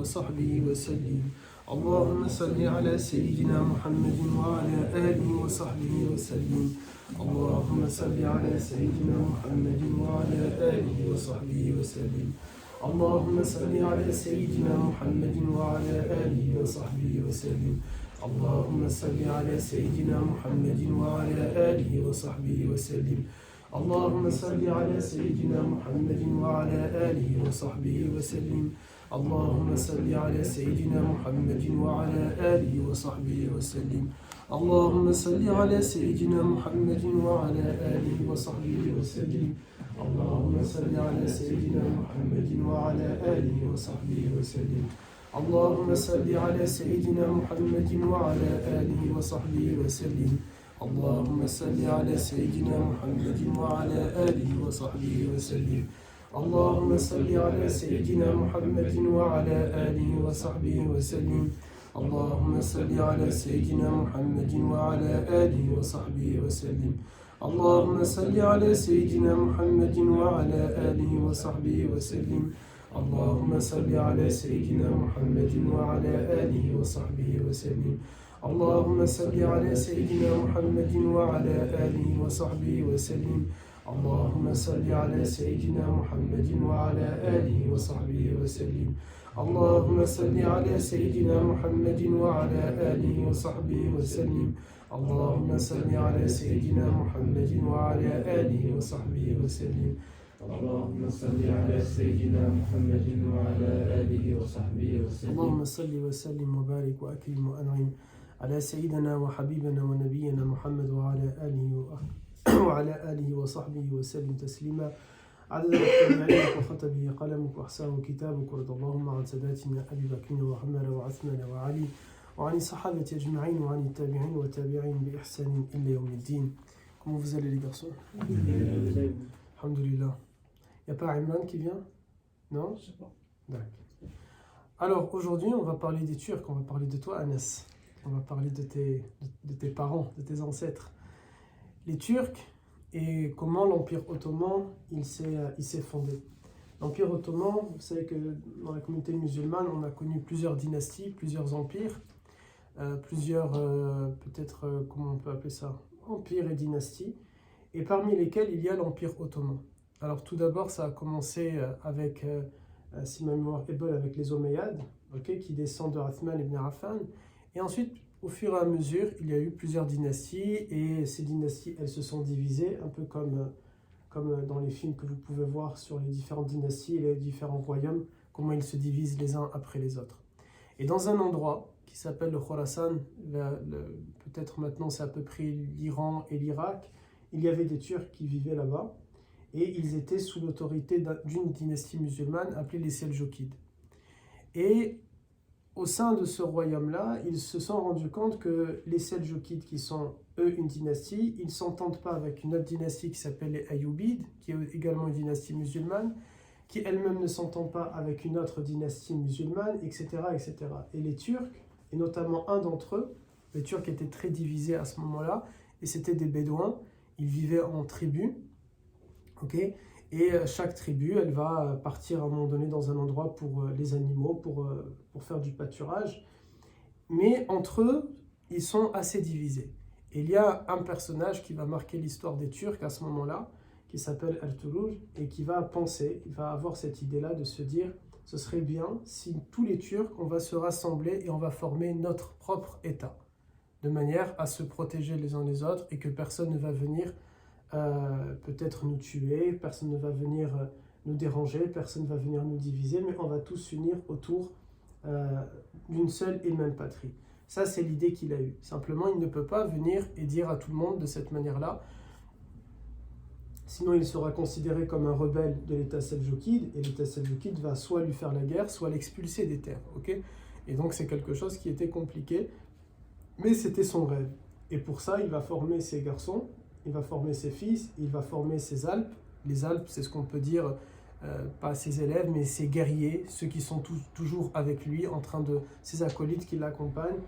وصحبه وسلم. اللهم صل على سيدنا محمد وعلى آله وصحبه وسلم. اللهم صل على سيدنا محمد وعلى آله وصحبه وسلم. اللهم صل على سيدنا محمد وعلى آله وصحبه وسلم. اللهم صل على سيدنا محمد وعلى آله وصحبه وسلم. اللهم صل على سيدنا محمد وعلى آله وصحبه وسلم. اللهم صل على سيدنا محمد وعلى آله وصحبه وسلم. اللهم صل على سيدنا محمد وعلى آله وصحبه وسلم. اللهم صل على سيدنا محمد وعلى آله وصحبه وسلم. اللهم صل على سيدنا محمد وعلى آله وصحبه وسلم. اللهم صل على سيدنا محمد وعلى آله وصحبه وسلم. اللهم صل على سيدنا محمد وعلى آله وصحبه وسلم. اللهم صل على سيدنا محمد وعلى آله وصحبه وسلم. اللهم صل على سيدنا محمد وعلى آله وصحبه وسلم. اللهم صل على سيدنا محمد وعلى آله وصحبه وسلم. اللهم صل على سيدنا محمد وعلى آله وصحبه وسلم. اللهم صل على سيدنا محمد وعلى آله وصحبه وسلم. اللهم صل على سيدنا محمد وعلى آله وصحبه وسلم. اللهم صل على سيدنا محمد وعلى آله وصحبه وسلم. اللهم صل على سيدنا محمد وعلى آله وصحبه وسلم. اللهم صل وسلم وبارك وأكرم وأنعم على سيدنا وحبيبنا ونبينا محمد وعلى آله وصحبه وسلم تسليما عدد مكتوب وخطبه قلمك وأحساه كتابك. ورد اللهم عن ساداتنا أبي بكر وعمر وعثمان وعلي وعن الصحابة أجمعين وعن التابعين والتابعين بإحسان إلى يوم الدين. Comment vous allez les garçons? Alhamdulillah. Il n'y a pas Imran qui vient? Non? Je sais pas. D'accord. Alors aujourd'hui on va parler des Turcs, on va parler de toi Anas. On va parler de tes parents, de tes ancêtres. Les Turcs et comment l'Empire ottoman il s'est fondé. L'Empire ottoman, vous savez que dans la communauté musulmane, on a connu plusieurs dynasties, plusieurs empires, comment on peut appeler ça, empires et dynasties, et parmi lesquels il y a l'Empire ottoman. Alors tout d'abord, ça a commencé avec, si ma mémoire est bonne, avec les Omeyyades, qui descendent de Othman ibn Affan. Et ensuite, au fur et à mesure, il y a eu plusieurs dynasties et ces dynasties, elles se sont divisées, un peu comme dans les films que vous pouvez voir sur les différentes dynasties et les différents royaumes, comment ils se divisent les uns après les autres. Et dans un endroit qui s'appelle le Khorasan, peut-être maintenant c'est à peu près l'Iran et l'Irak, il y avait des Turcs qui vivaient là-bas et ils étaient sous l'autorité d'une dynastie musulmane appelée les Seljoukides. Et au sein de ce royaume-là, ils se sont rendus compte que les Seljoukides, qui sont eux une dynastie, ils ne s'entendent pas avec une autre dynastie qui s'appelle les Ayyoubides, qui est également une dynastie musulmane, qui elle-même ne s'entend pas avec une autre dynastie musulmane, etc., etc. Et les Turcs, et notamment un d'entre eux, les Turcs étaient très divisés à ce moment-là, et c'était des Bédouins, ils vivaient en tribus, et chaque tribu, elle va partir à un moment donné dans un endroit pour les animaux, pour faire du pâturage. Mais entre eux, ils sont assez divisés. Et il y a un personnage qui va marquer l'histoire des Turcs à ce moment-là, qui s'appelle Ertuğrul, et qui va penser, il va avoir cette idée-là de se dire, ce serait bien si tous les Turcs, on va se rassembler et on va former notre propre État, de manière à se protéger les uns les autres et que personne ne va venir peut-être nous tuer, personne ne va venir nous déranger, personne ne va venir nous diviser, mais on va tous s'unir autour d'une seule et même patrie. Ça, c'est l'idée qu'il a eue. Simplement, il ne peut pas venir et dire à tout le monde de cette manière-là, sinon il sera considéré comme un rebelle de l'État seljoukide, et l'État seljoukide va soit lui faire la guerre, soit l'expulser des terres. Et donc c'est quelque chose qui était compliqué, mais c'était son rêve. Et pour ça, il va former ses garçons, il va former ses fils, il va former ses Alpes. Les Alpes, c'est ce qu'on peut dire, pas ses élèves, mais ses guerriers, ceux qui sont toujours avec lui, ses acolytes qui l'accompagnent.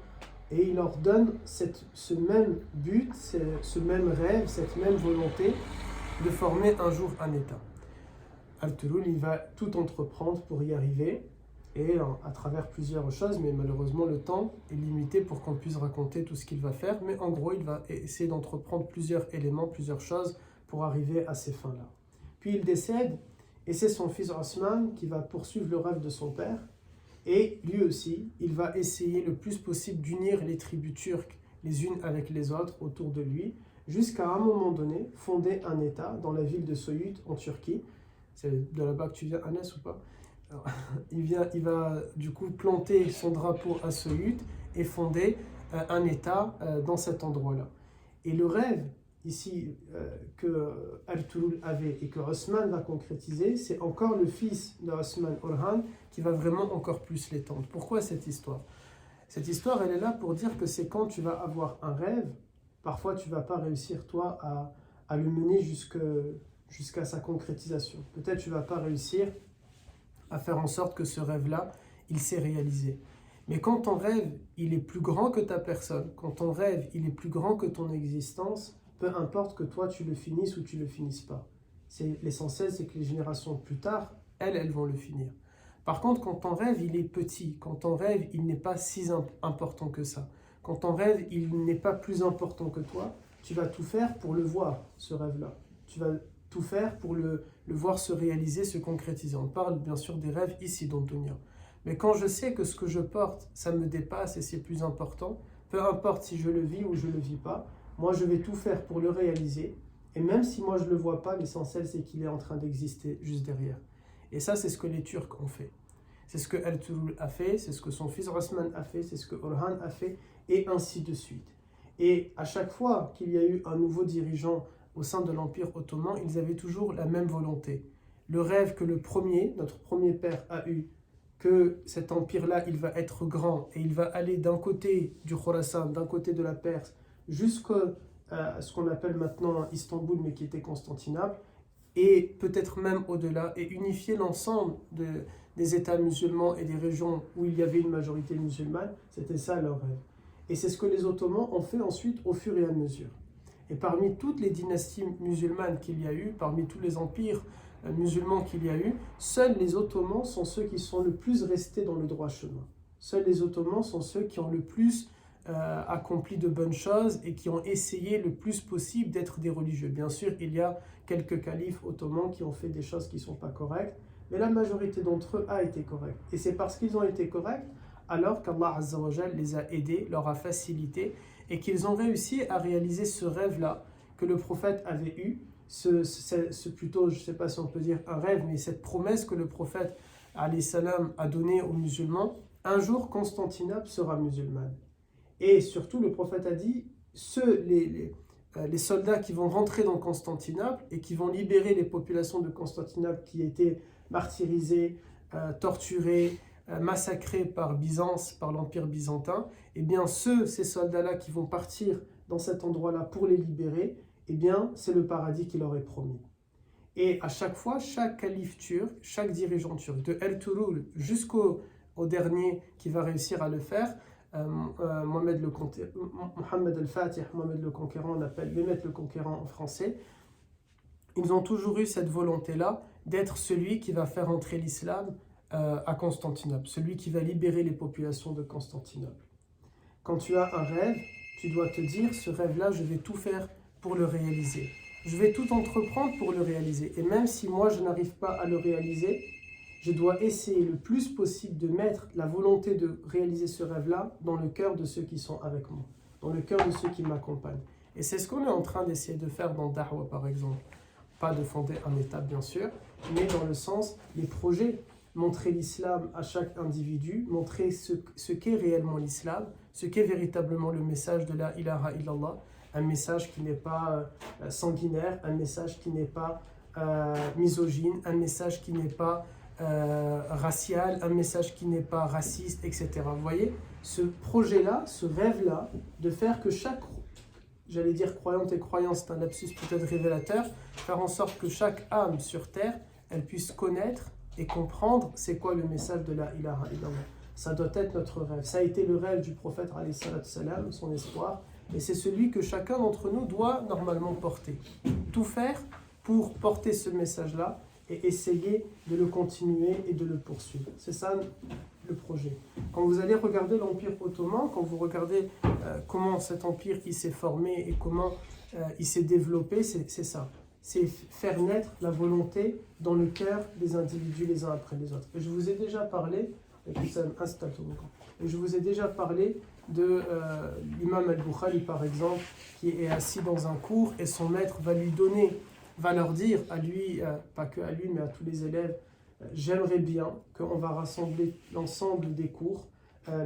Et il leur donne ce même but, ce même rêve, cette même volonté de former un jour un État. Ertuğrul, il va tout entreprendre pour y arriver. et à travers plusieurs choses, mais malheureusement le temps est limité pour qu'on puisse raconter tout ce qu'il va faire, mais en gros il va essayer d'entreprendre plusieurs éléments, plusieurs choses pour arriver à ces fins-là. Puis il décède, et c'est son fils Osman qui va poursuivre le rêve de son père, et lui aussi, il va essayer le plus possible d'unir les tribus turques les unes avec les autres autour de lui, jusqu'à un moment donné fonder un État dans la ville de Söğüt en Turquie. C'est de là-bas que tu viens, Anas, ou pas? Alors, il va du coup planter son drapeau à Söğüt et fonder un État dans cet endroit-là. Et le rêve ici que Ertuğrul avait et que Osman va concrétiser, c'est encore le fils de Osman, Orhan, qui va vraiment encore plus l'étendre. Pourquoi cette histoire? Cette histoire, elle est là pour dire que c'est quand tu vas avoir un rêve, parfois tu ne vas pas réussir toi à le mener jusqu'à sa concrétisation. Peut-être tu ne vas pas réussir à faire en sorte que ce rêve-là, il s'est réalisé. Mais quand ton rêve, il est plus grand que ta personne, quand ton rêve, il est plus grand que ton existence, peu importe que toi tu le finisses ou tu ne le finisses pas. L'essentiel, c'est que les générations plus tard, elles vont le finir. Par contre, quand ton rêve, il est petit, quand ton rêve, il n'est pas si important que ça, quand ton rêve, il n'est pas plus important que toi, tu vas tout faire pour le voir, ce rêve-là. Tu vas tout faire pour le voir se réaliser, se concrétiser. On parle bien sûr des rêves ici dans le dunya. Mais quand je sais que ce que je porte, ça me dépasse et c'est plus important, peu importe si je le vis ou je ne le vis pas, moi je vais tout faire pour le réaliser. Et même si moi je ne le vois pas, l'essentiel c'est qu'il est en train d'exister juste derrière. Et ça, c'est ce que les Turcs ont fait. C'est ce que Ertuğrul a fait, c'est ce que son fils Osman a fait, c'est ce que Orhan a fait, et ainsi de suite. Et à chaque fois qu'il y a eu un nouveau dirigeant au sein de l'Empire ottoman, ils avaient toujours la même volonté. Le rêve que notre premier père a eu, que cet empire-là, il va être grand, et il va aller d'un côté du Khorasan, d'un côté de la Perse, jusqu'à ce qu'on appelle maintenant Istanbul, mais qui était Constantinople, et peut-être même au-delà, et unifier l'ensemble des États musulmans et des régions où il y avait une majorité musulmane, c'était ça leur rêve. Et c'est ce que les Ottomans ont fait ensuite au fur et à mesure. Et parmi toutes les dynasties musulmanes qu'il y a eu, parmi tous les empires musulmans qu'il y a eu, seuls les Ottomans sont ceux qui sont le plus restés dans le droit chemin. Seuls les Ottomans sont ceux qui ont le plus accompli de bonnes choses et qui ont essayé le plus possible d'être des religieux. Bien sûr, il y a quelques califes ottomans qui ont fait des choses qui ne sont pas correctes, mais la majorité d'entre eux a été correcte. Et c'est parce qu'ils ont été corrects alors qu'Allah Azza wa Jal les a aidés, leur a facilité, et qu'ils ont réussi à réaliser ce rêve-là que le prophète avait eu, plutôt, je ne sais pas si on peut dire un rêve, mais cette promesse que le prophète alayhi salam a donnée aux musulmans, un jour Constantinople sera musulmane. Et surtout, le prophète a dit, les soldats qui vont rentrer dans Constantinople et qui vont libérer les populations de Constantinople qui étaient martyrisées, torturées, massacrés par Byzance, par l'Empire byzantin, eh bien ces soldats-là qui vont partir dans cet endroit-là pour les libérer, eh bien c'est le paradis qui leur est promis. Et à chaque fois, chaque calife turc, chaque dirigeant turc, de Ertuğrul jusqu'au dernier qui va réussir à le faire, Mohamed al-Fatih, Mohamed le Conquérant, on appelle Mehmet le Conquérant en français, ils ont toujours eu cette volonté-là d'être celui qui va faire entrer l'islam à Constantinople, celui qui va libérer les populations de Constantinople. Quand tu as un rêve, tu dois te dire, ce rêve-là, je vais tout faire pour le réaliser. Je vais tout entreprendre pour le réaliser. Et même si moi, je n'arrive pas à le réaliser, je dois essayer le plus possible de mettre la volonté de réaliser ce rêve-là dans le cœur de ceux qui sont avec moi, dans le cœur de ceux qui m'accompagnent. Et c'est ce qu'on est en train d'essayer de faire dans Da'wa, par exemple. Pas de fonder un État, bien sûr, mais dans le sens, les projets, montrer l'islam à chaque individu, montrer ce qu'est réellement l'islam, ce qu'est véritablement le message de la ilaha illallah, un message qui n'est pas sanguinaire, un message qui n'est pas misogyne, un message qui n'est pas racial, un message qui n'est pas raciste, etc. Vous voyez, ce projet-là, ce rêve-là, de faire que chaque, j'allais dire croyante et croyant, c'est un lapsus peut-être révélateur, faire en sorte que chaque âme sur terre, elle puisse connaître et comprendre c'est quoi le message de la ilaha illallah. Ça doit être notre rêve. Ça a été le rêve du prophète alayhi salatu salam, son espoir, et c'est celui que chacun d'entre nous doit normalement porter. Tout faire pour porter ce message-là et essayer de le continuer et de le poursuivre. C'est ça le projet. Quand vous allez regarder l'Empire ottoman, quand vous regardez comment cet empire il s'est formé et comment il s'est développé, c'est ça. C'est faire naître la volonté dans le cœur des individus les uns après les autres. Et je vous ai déjà parlé, de l'imam al-Bukhari par exemple, qui est assis dans un cours et son maître va leur dire à lui, pas que à lui mais à tous les élèves, j'aimerais bien qu'on va rassembler l'ensemble des cours,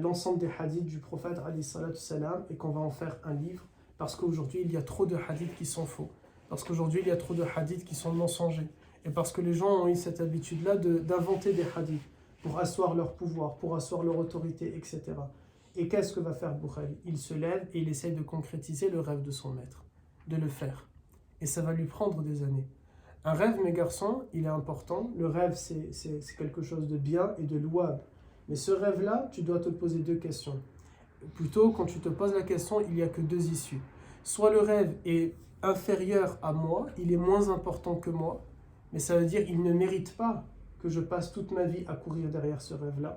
l'ensemble des hadiths du prophète alayhi salatu salam, et qu'on va en faire un livre, parce qu'aujourd'hui il y a trop de hadiths qui sont faux, parce qu'aujourd'hui il y a trop de hadiths qui sont mensongers, et parce que les gens ont eu cette habitude-là d'inventer des hadiths pour asseoir leur pouvoir, pour asseoir leur autorité, etc. Et qu'est-ce que va faire Bukhari? Il se lève et il essaye de concrétiser le rêve de son maître, de le faire. Et ça va lui prendre des années. Un rêve, mes garçons, il est important. Le rêve, c'est quelque chose de bien et de louable. Mais ce rêve-là, tu dois te poser deux questions. Plutôt, quand tu te poses la question, il n'y a que deux issues. Soit le rêve est inférieur à moi, il est moins important que moi, mais ça veut dire qu'il ne mérite pas que je passe toute ma vie à courir derrière ce rêve-là.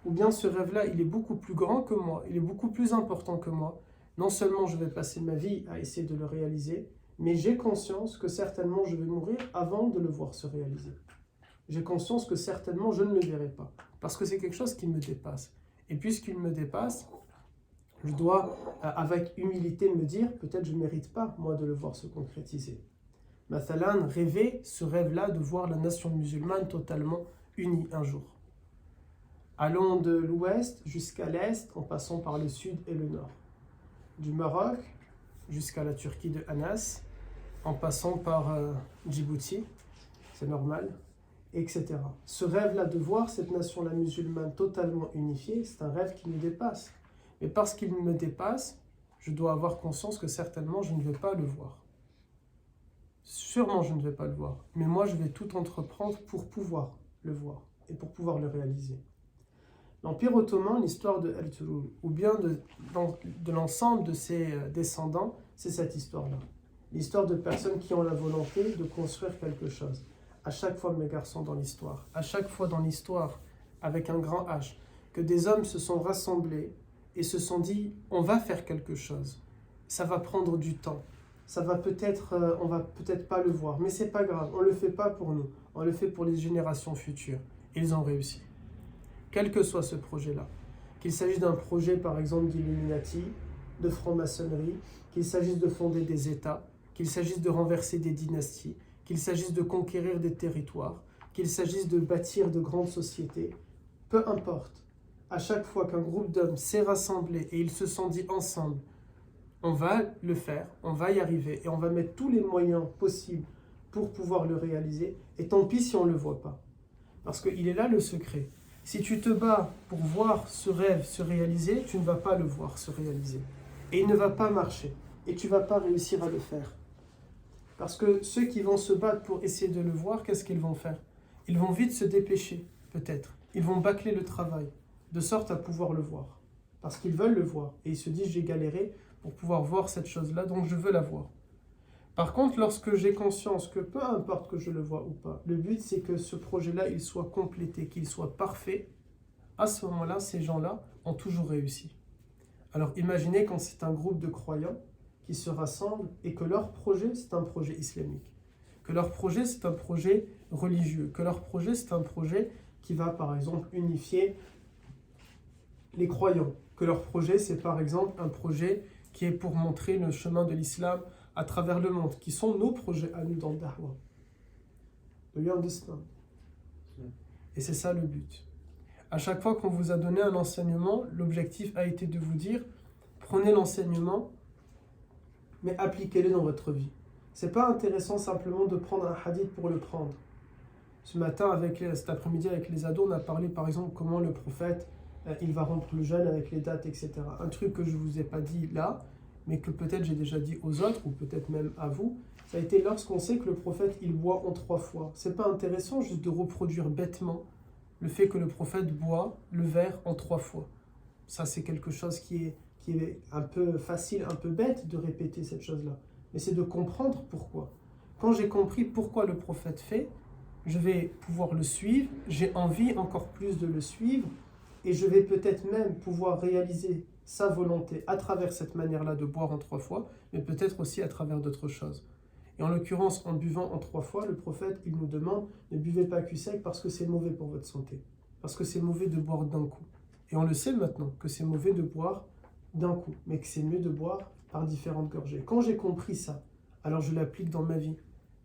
Ou bien ce rêve-là, il est beaucoup plus grand que moi, il est beaucoup plus important que moi. Non seulement je vais passer ma vie à essayer de le réaliser, mais j'ai conscience que certainement je vais mourir avant de le voir se réaliser. J'ai conscience que certainement je ne le verrai pas, parce que c'est quelque chose qui me dépasse. Et puisqu'il me dépasse, je dois, avec humilité, me dire, peut-être je ne mérite pas, moi, de le voir se concrétiser. Mathalan, rêver ce rêve-là de voir la nation musulmane totalement unie un jour. Allons de l'ouest jusqu'à l'est, en passant par le sud et le nord. Du Maroc jusqu'à la Turquie de Anas, en passant par Djibouti, c'est normal, etc. Ce rêve-là de voir cette nation-là musulmane totalement unifiée, c'est un rêve qui me dépasse. Mais parce qu'il me dépasse, je dois avoir conscience que certainement je ne vais pas le voir. Sûrement je ne vais pas le voir, mais moi je vais tout entreprendre pour pouvoir le voir et pour pouvoir le réaliser. L'Empire ottoman, l'histoire de Ertuğrul, ou bien de l'ensemble de ses descendants, c'est cette histoire-là. L'histoire de personnes qui ont la volonté de construire quelque chose. À chaque fois, mes garçons, dans l'histoire, à chaque fois dans l'histoire, avec un grand H, que des hommes se sont rassemblés et se sont dit, on va faire quelque chose. Ça va prendre du temps. Ça va peut-être, on va peut-être pas le voir, mais c'est pas grave. On le fait pas pour nous, on le fait pour les générations futures. Et ils ont réussi. Quel que soit ce projet-là, qu'il s'agisse d'un projet par exemple d'Illuminati, de franc-maçonnerie, qu'il s'agisse de fonder des États, qu'il s'agisse de renverser des dynasties, qu'il s'agisse de conquérir des territoires, qu'il s'agisse de bâtir de grandes sociétés, peu importe, à chaque fois qu'un groupe d'hommes s'est rassemblé et ils se sont dit ensemble, on va le faire, on va y arriver et on va mettre tous les moyens possibles pour pouvoir le réaliser, et tant pis si on ne le voit pas. Parce qu'il est là le secret. Si tu te bats pour voir ce rêve se réaliser, tu ne vas pas le voir se réaliser. Et il ne va pas marcher. Et tu ne vas pas réussir à le faire. Parce que ceux qui vont se battre pour essayer de le voir, qu'est-ce qu'ils vont faire? Ils vont vite se dépêcher, peut-être. Ils vont bâcler le travail, de sorte à pouvoir le voir. Parce qu'ils veulent le voir. Et ils se disent, j'ai galéré pour pouvoir voir cette chose-là, donc je veux la voir. Par contre, lorsque j'ai conscience que peu importe que je le vois ou pas, le but c'est que ce projet-là, il soit complété, qu'il soit parfait, à ce moment-là, ces gens-là ont toujours réussi. Alors imaginez quand c'est un groupe de croyants qui se rassemblent et que leur projet, c'est un projet islamique, que leur projet, c'est un projet religieux, que leur projet, c'est un projet qui va, par exemple, unifier les croyants, que leur projet, c'est par exemple un projet qui est pour montrer le chemin de l'islam à travers le monde, qui sont nos projets à nous dans le Da'wah. Do you understand? Et c'est ça le but. À chaque fois qu'on vous a donné un enseignement, l'objectif a été de vous dire, prenez l'enseignement, mais appliquez-le dans votre vie. C'est pas intéressant simplement de prendre un hadith pour le prendre. Ce matin, cet après-midi, avec les ados, on a parlé par exemple comment le prophète, il va rompre le jeûne avec les dates, etc. Un truc que je ne vous ai pas dit là, mais que peut-être j'ai déjà dit aux autres, ou peut-être même à vous, ça a été lorsqu'on sait que le prophète, il boit en 3 fois. C'est pas intéressant juste de reproduire bêtement le fait que le prophète boit le verre en 3 fois. Ça, c'est quelque chose qui est un peu facile, un peu bête de répéter cette chose-là. Mais c'est de comprendre pourquoi. Quand j'ai compris pourquoi le prophète fait, je vais pouvoir le suivre, j'ai envie encore plus de le suivre, et je vais peut-être même pouvoir réaliser sa volonté à travers cette manière-là de boire en 3 fois, mais peut-être aussi à travers d'autres choses. Et en l'occurrence, en buvant en 3 fois, le prophète, il nous demande, ne buvez pas cul sec parce que c'est mauvais pour votre santé, parce que c'est mauvais de boire d'un coup. Et on le sait maintenant, que c'est mauvais de boire d'un coup, mais que c'est mieux de boire par différentes gorgées. Quand j'ai compris ça, alors je l'applique dans ma vie.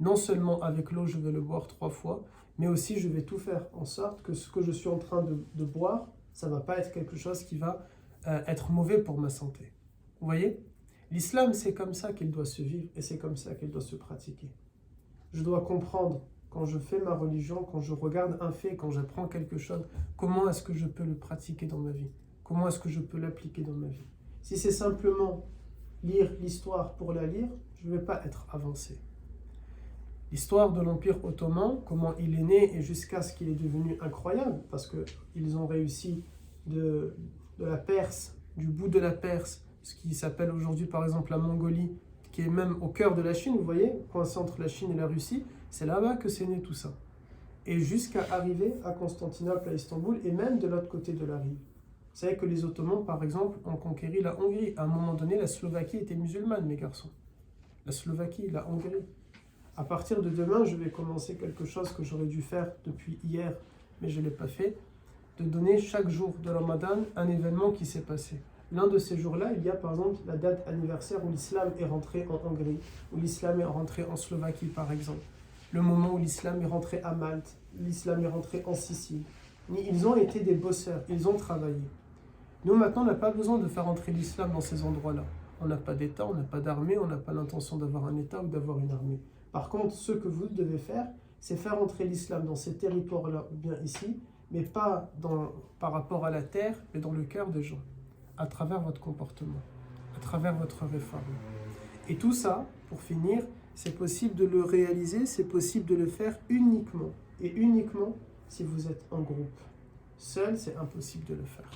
Non seulement avec l'eau, je vais le boire 3 fois, mais aussi je vais tout faire en sorte que ce que je suis en train de boire, ça ne va pas être quelque chose qui va être mauvais pour ma santé. Vous voyez ? L'islam, c'est comme ça qu'il doit se vivre et c'est comme ça qu'il doit se pratiquer. Je dois comprendre, quand je fais ma religion, quand je regarde un fait, quand j'apprends quelque chose, comment est-ce que je peux le pratiquer dans ma vie ? Comment est-ce que je peux l'appliquer dans ma vie ? Si c'est simplement lire l'histoire pour la lire, je ne vais pas être avancé. L'histoire de l'Empire ottoman, comment il est né et jusqu'à ce qu'il est devenu incroyable, parce qu'ils ont réussi de la Perse, du bout de la Perse, ce qui s'appelle aujourd'hui par exemple la Mongolie, qui est même au cœur de la Chine, vous voyez, coincé entre la Chine et la Russie, c'est là-bas que c'est né tout ça. Et jusqu'à arriver à Constantinople, à Istanbul, et même de l'autre côté de la rive. Vous savez que les Ottomans, par exemple, ont conquéri la Hongrie. À un moment donné, la Slovaquie était musulmane, mes garçons. La Slovaquie, la Hongrie. À partir de demain, je vais commencer quelque chose que j'aurais dû faire depuis hier, mais je ne l'ai pas fait, de donner chaque jour de Ramadan un événement qui s'est passé. L'un de ces jours-là, il y a par exemple la date anniversaire où l'islam est rentré en Hongrie, où l'islam est rentré en Slovaquie par exemple, le moment où l'islam est rentré à Malte, l'islam est rentré en Sicile. Ils ont été des bosseurs, ils ont travaillé. Nous maintenant, on n'a pas besoin de faire entrer l'islam dans ces endroits-là. On n'a pas d'État, on n'a pas d'armée, on n'a pas l'intention d'avoir un État ou d'avoir une armée. Par contre, ce que vous devez faire, c'est faire entrer l'islam dans ces territoires-là, bien ici, mais pas par rapport à la terre, mais dans le cœur des gens, à travers votre comportement, à travers votre réforme. Et tout ça, pour finir, c'est possible de le réaliser, c'est possible de le faire uniquement, et uniquement si vous êtes en groupe. Seul, c'est impossible de le faire.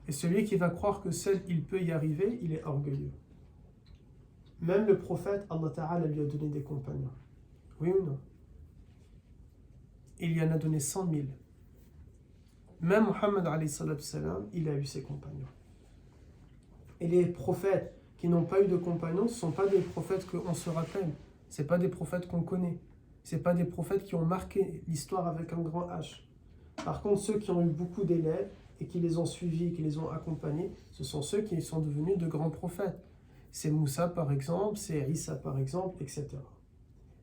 Et celui qui va croire que seul il peut y arriver, il est orgueilleux. Même le prophète, Allah Ta'ala lui a donné des compagnons. Oui ou non? Il y en a donné 100 000. Même Muhammad alayhi salatu salam, il a eu ses compagnons. Et les prophètes qui n'ont pas eu de compagnons, ce ne sont pas des prophètes qu'on se rappelle. Ce ne sont pas des prophètes qu'on connaît. Ce ne sont pas des prophètes qui ont marqué l'histoire avec un grand H. Par contre, ceux qui ont eu beaucoup d'élèves et qui les ont suivis, qui les ont accompagnés, ce sont ceux qui sont devenus de grands prophètes. C'est Moussa par exemple, c'est Issa par exemple, etc.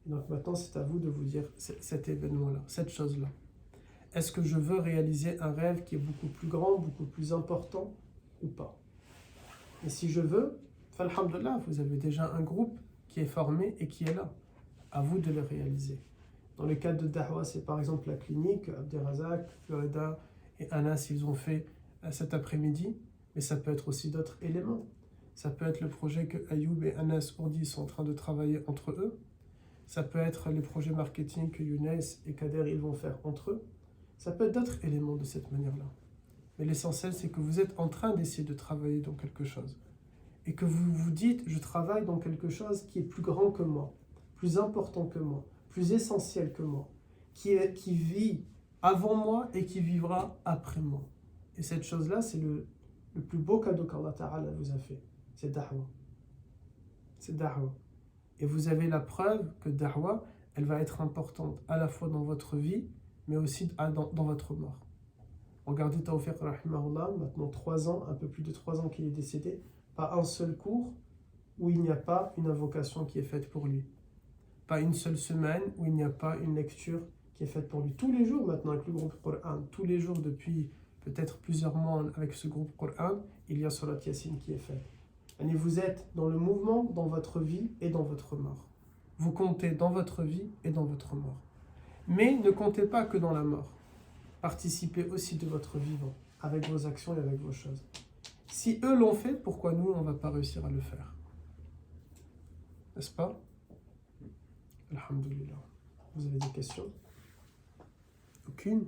Et donc maintenant, c'est à vous de vous dire cet événement-là, cette chose-là. Est-ce que je veux réaliser un rêve qui est beaucoup plus grand, beaucoup plus important ou pas? Et si je veux, alhamdoulilah, vous avez déjà un groupe qui est formé et qui est là. À vous de le réaliser. Dans le cadre de Dahwa, c'est par exemple la clinique, Abderrazak, Florida et Anas, ils ont fait cet après-midi, mais ça peut être aussi d'autres éléments. Ça peut être le projet que Ayoub et Anas Ourdi sont en train de travailler entre eux. Ça peut être les projets marketing que Younes et Kader ils vont faire entre eux. Ça peut être d'autres éléments de cette manière-là. Mais l'essentiel, c'est que vous êtes en train d'essayer de travailler dans quelque chose. Et que vous vous dites, je travaille dans quelque chose qui est plus grand que moi, plus important que moi, plus essentiel que moi, qui vit avant moi et qui vivra après moi. Et cette chose-là, c'est le plus beau cadeau qu'Allah Ta'ala vous a fait. C'est Dahwa. C'est Dahwa. Et vous avez la preuve que Dahwa, elle va être importante à la fois dans votre vie, mais aussi dans votre mort. Regardez Tawfiq Rahimahullah, maintenant 3 ans, un peu plus de 3 ans qu'il est décédé, pas un seul cours où il n'y a pas une invocation qui est faite pour lui. Pas une seule semaine où il n'y a pas une lecture qui est faite pour lui. Tous les jours maintenant avec le groupe Coran, tous les jours depuis peut-être plusieurs mois avec ce groupe Coran, il y a Surat Yasin qui est faite. Et vous êtes dans le mouvement, dans votre vie et dans votre mort. Vous comptez dans votre vie et dans votre mort. Mais ne comptez pas que dans la mort. Participez aussi de votre vivant, avec vos actions et avec vos choses. Si eux l'ont fait, pourquoi nous, on ne va pas réussir à le faire? N'est-ce pas? Alhamdulillah. Vous avez des questions? Aucune?